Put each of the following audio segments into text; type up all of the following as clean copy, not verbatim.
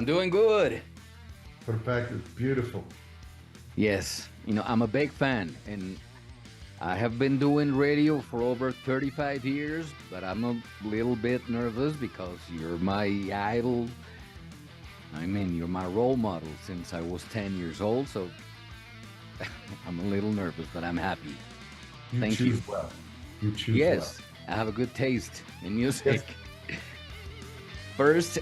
I'm doing good. Perfect. It's beautiful. Yes, I'm a big fan, and I have been doing radio for over 35 years, but I'm a little bit nervous because you're my idol. I mean, you're my role model since I was 10 years old, so I'm a little nervous, but I'm happy. You Thank you. choose well. You choose well. Yes, I have a good taste in Yes. music. First,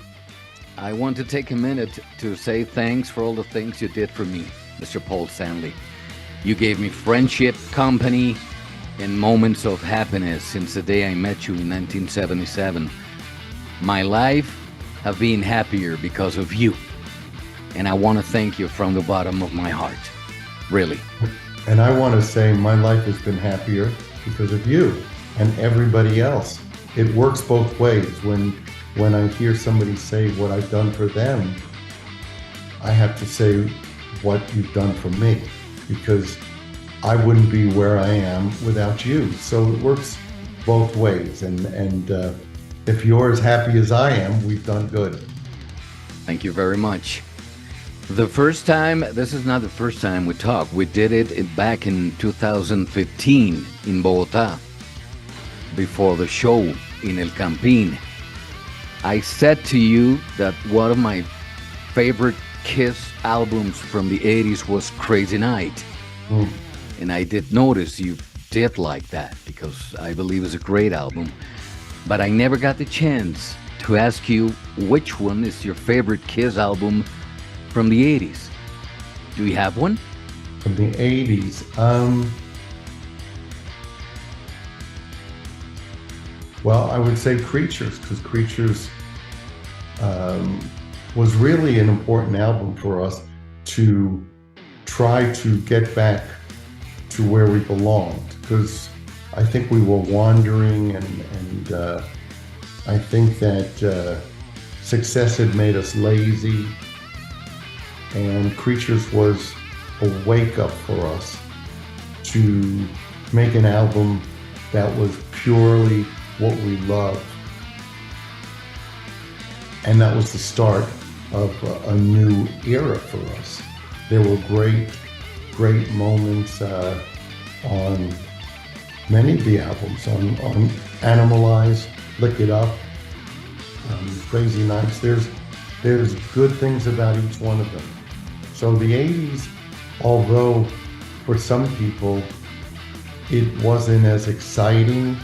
I want to take a minute to say thanks for all the things you did for me, Mr. Paul Stanley. You gave me friendship, company, and moments of happiness since the day I met you in 1977. My life have been happier because of you, and I want to thank you from the bottom of my heart. Really. And I want to say my life has been happier because of you and everybody else. It works both ways. When I hear somebody say what I've done for them, I have to say what you've done for me, because I wouldn't be where I am without you. So it works both ways. And if you're as happy as I am, we've done good. Thank you very much. The first time, this is not the first time we talked. We did it back in 2015 in Bogota, before the show in El Campín. I said to you that one of my favorite Kiss albums from the 80s was Crazy Night. Mm. And I did notice you did like that because I believe it's a great album. But I never got the chance to ask you which one is your favorite Kiss album from the 80s. Do you have one? From the 80s. Well, I would say Creatures, because Creatures was really an important album for us to try to get back to where we belonged, because I think we were wandering, and I think that success had made us lazy, and Creatures was a wake-up for us to make an album that was purely what we loved. And that was the start of a new era for us. There were great moments on many of the albums, on Animalize, Lick It Up, Crazy Nights. There's good things about each one of them. So the 80s, although for some people it wasn't as exciting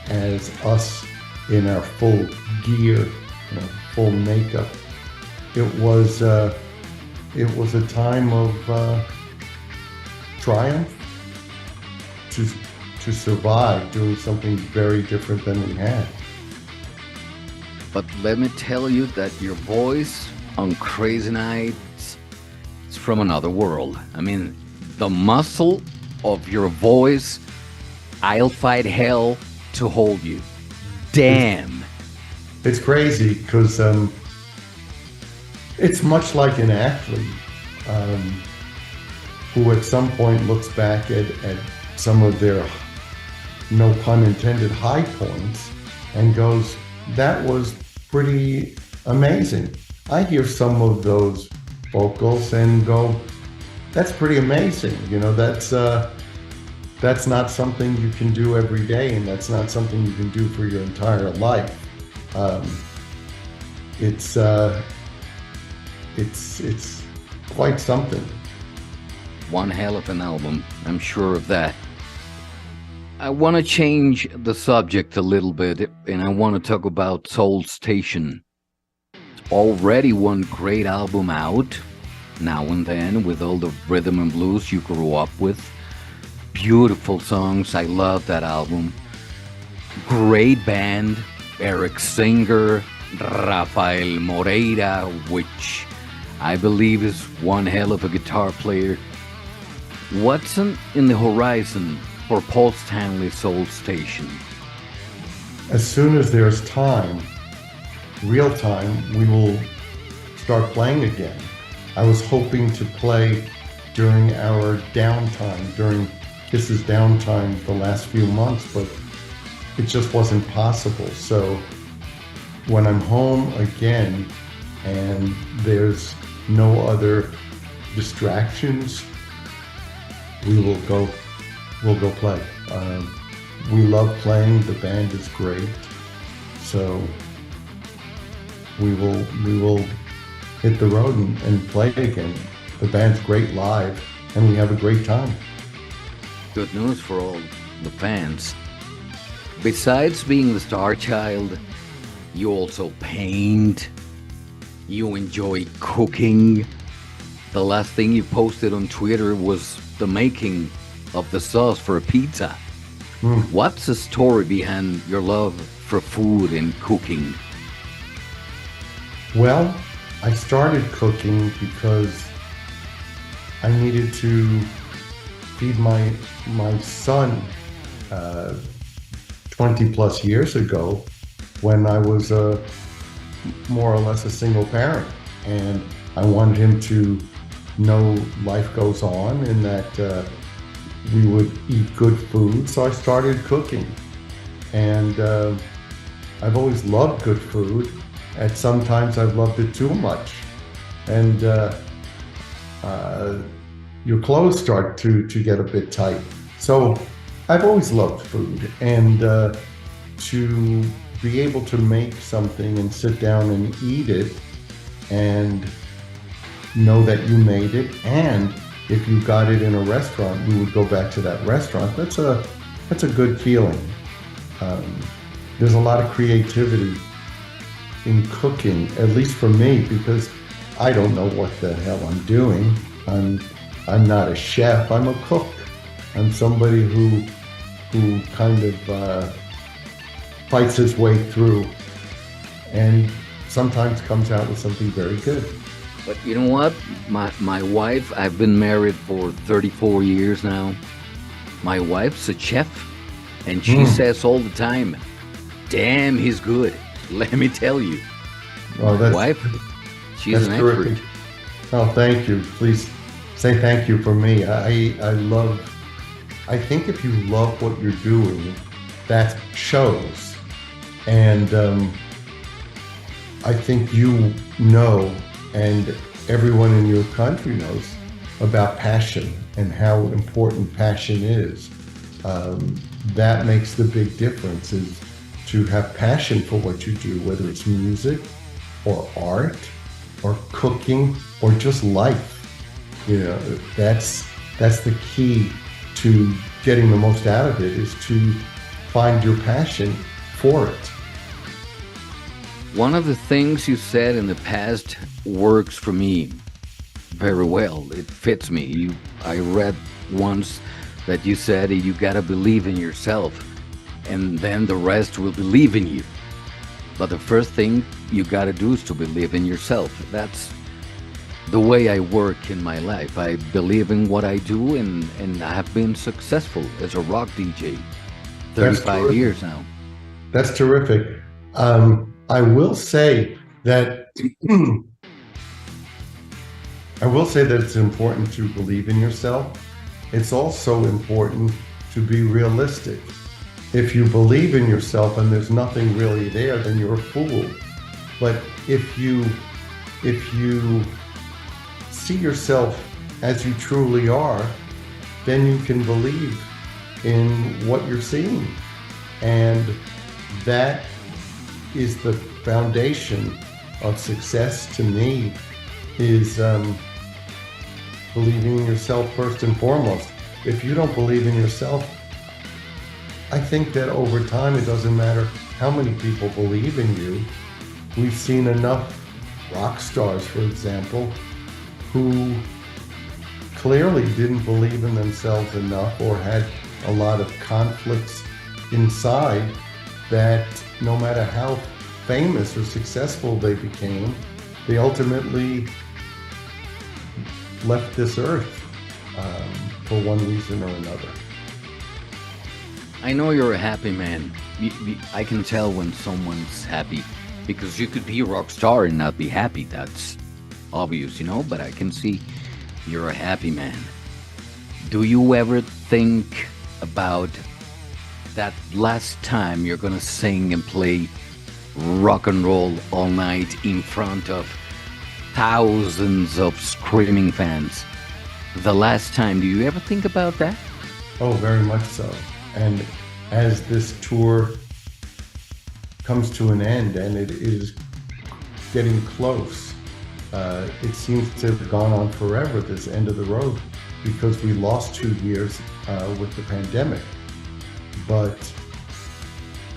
as us in our full gear, full makeup, it was a time of triumph to survive doing something very different than we had. But let me tell you that your voice on Crazy Nights is from another world. I mean, the muscle of your voice, I'll fight hell to hold you. Damn. It's crazy because it's much like an athlete who at some point looks back at some of their, no pun intended, high points and goes, that was pretty amazing. I hear some of those vocals and go, that's pretty amazing. That's not something you can do every day, and that's not something you can do for your entire life. It's quite something. One hell of an album, I'm sure of that. I want to change the subject a little bit, and I want to talk about Soul Station. Already one great album out, Now and Then, with all the rhythm and blues you grew up with. Beautiful songs, I love that album. Great band, Eric Singer, Rafael Moreira, which I believe is one hell of a guitar player. What's in the horizon for Paul Stanley Soul Station? As soon as there's time, real time, we will start playing again. I was hoping to play during our downtime, during Kiss's downtime the last few months, but it just wasn't possible. So when I'm home again, and there's no other distractions, we'll go play. We love playing. The band is great, so we will hit the road and play again. The band's great live, and we have a great time. Good news for all the fans. Besides being the star child, you also paint, you enjoy cooking. The last thing you posted on Twitter was the making of the sauce for a pizza. What's the story behind your love for food and cooking? Well, I started cooking because I needed to feed my son 20 plus years ago when I was more or less a single parent, and I wanted him to know life goes on and that we would eat good food. So I started cooking, and I've always loved good food. And sometimes I've loved it too much, and your clothes start to get a bit tight. So I've always loved food, and to be able to make something and sit down and eat it and know that you made it, and if you got it in a restaurant, we would go back to that restaurant. That's a good feeling. There's a lot of creativity in cooking, at least for me, because I don't know what the hell I'm doing. I'm not a chef. I'm a cook. I'm somebody who kind of fights his way through, and sometimes comes out with something very good. But you know what? My wife, I've been married for 34 years now. My wife's a chef, and she says all the time, damn, he's good. Let me tell you. Oh, My wife, she's an terrific. expert. Oh, thank you. Please say thank you for me. I think if you love what you're doing, that shows. And I think you know, and everyone in your country knows about passion and how important passion is. That makes the big difference, is to have passion for what you do, whether it's music or art or cooking or just life. You know, that's the key to getting the most out of it, is to find your passion for it. One of the things you said in the past works for me very well. It fits me. I read once that you said you gotta believe in yourself, and then the rest will believe in you. But the first thing you gotta do is to believe in yourself. That's the way I work in my life. I believe in what I do, and I have been successful as a rock DJ. 35 years now. That's terrific. I will say that it's important to believe in yourself. It's also important to be realistic. If you believe in yourself and there's nothing really there, then you're a fool. But if you see yourself as you truly are, then you can believe in what you're seeing. And that is the foundation of success to me, is believing in yourself first and foremost. If you don't believe in yourself, I think that over time, it doesn't matter how many people believe in you. We've seen enough rock stars, for example, who clearly didn't believe in themselves enough, or had a lot of conflicts inside, that no matter how famous or successful they became, they ultimately left this earth for one reason or another. I know you're a happy man. I can tell when someone's happy, because you could be a rock star and not be happy. That's obvious, but I can see you're a happy man. Do you ever think about that last time you're gonna sing and play rock and roll all night in front of thousands of screaming fans. The last time, do you ever think about that? Oh, very much so. And as this tour comes to an end, and it is getting close, it seems to have gone on forever, this end of the road, because we lost 2 years with the pandemic. But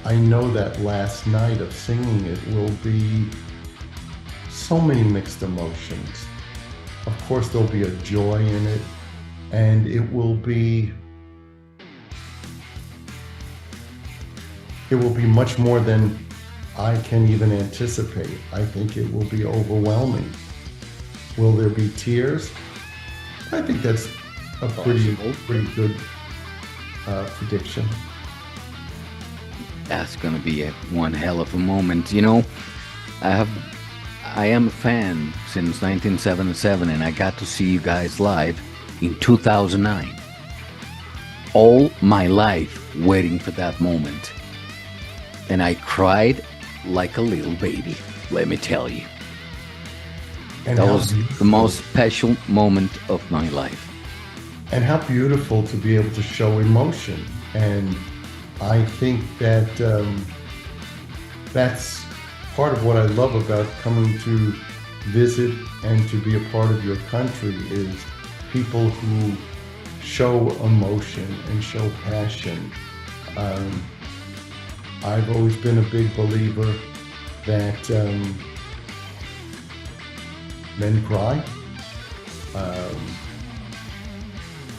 I know that last night of singing it will be so many mixed emotions. Of course, there'll be a joy in it, and it will be much more than I can even anticipate. I think it will be overwhelming. Will there be tears? I think that's a pretty good prediction. That's going to be one hell of a moment. You know, I am a fan since 1977, and I got to see you guys live in 2009. All my life waiting for that moment. And I cried like a little baby, let me tell you. And that was the most special moment of my life. And how beautiful to be able to show emotion. And I think that that's part of what I love about coming to visit and to be a part of your country, is people who show emotion and show passion. I've always been a big believer that men cry,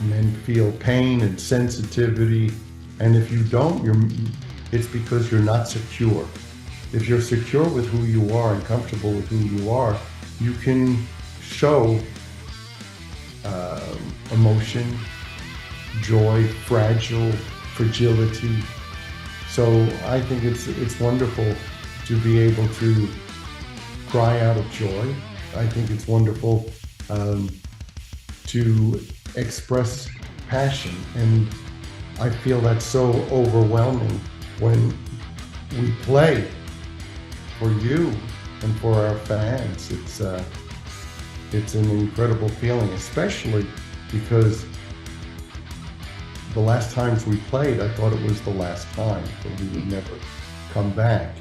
men feel pain and sensitivity, and if you don't, it's because you're not secure. If you're secure with who you are and comfortable with who you are, you can show emotion, joy, fragility. So I think it's wonderful to be able to cry out of joy. I think it's wonderful to express passion, and I feel that's so overwhelming when we play for you and for our fans. It's an incredible feeling, especially because the last times we played, I thought it was the last time, that we would never come back.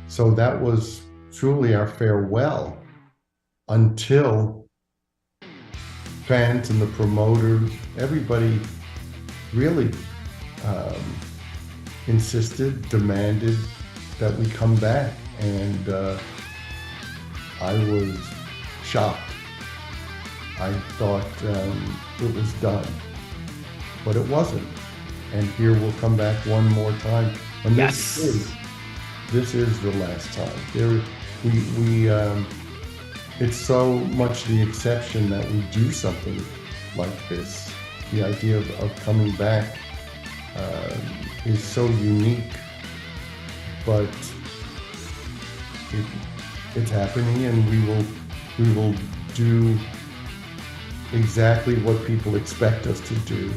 So that was truly our farewell, until fans and the promoters, everybody really insisted, demanded that we come back. And I was shocked. I thought it was done, but it wasn't. And here we'll come back one more time. And yes, this is the last time. It's so much the exception that we do something like this. The idea of coming back is so unique, but it's happening, and we will do exactly what people expect us to do,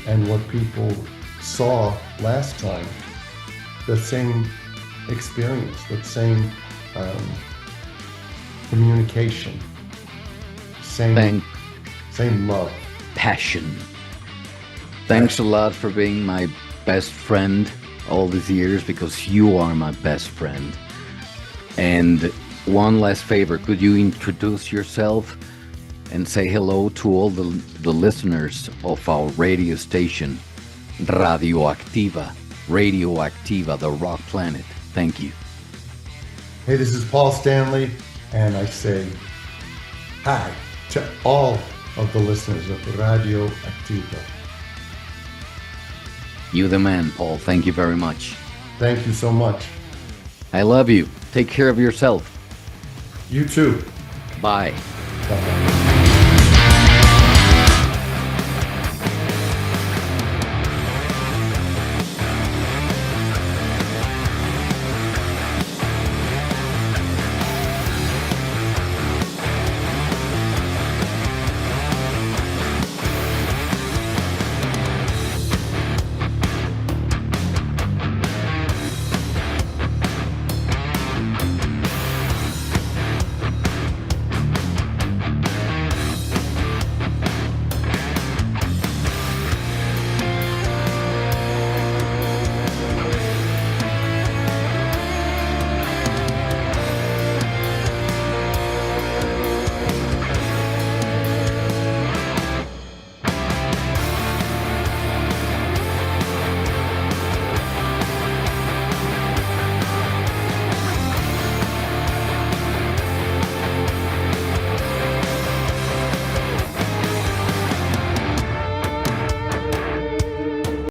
and what people saw last time. The same experience, the same communication, same love, passion. Thanks a lot for being my best friend all these years, because you are my best friend. And one last favor, could you introduce yourself and say hello to all the listeners of our radio station, Radioacktiva, the Rock Planet? Thank you. Hey, this is Paul Stanley, and I say hi to all of the listeners of Radioacktiva. You the man, Paul. Thank you very much. Thank you so much. I love you. Take care of yourself. You too. Bye. Bye-bye.